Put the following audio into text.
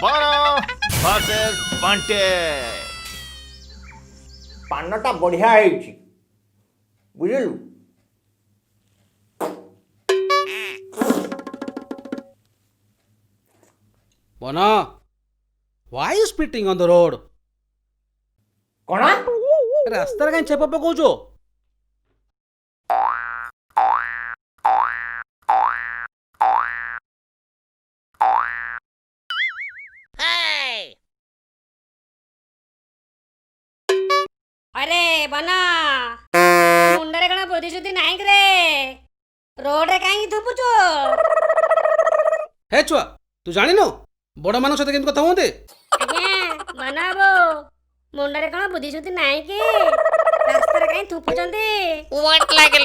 बन वर्सेस बंटे। पानटा बढ़िया है बुझलु। बना why you spitting on the road? कौन रास्तार कहीं छेप पकाउछो? अरे बना मुंडरे कण बुद्धि शुद्धि नाही रे रोड रे काई थुपुचो। हे छुआ तू जानी न बड़ मान सहित केमती कथा होते? आज्ञा बनाबो मुंडरे कण बुद्धि शुद्धि नाही कि रास्ता रे काई थुपुचंती। What like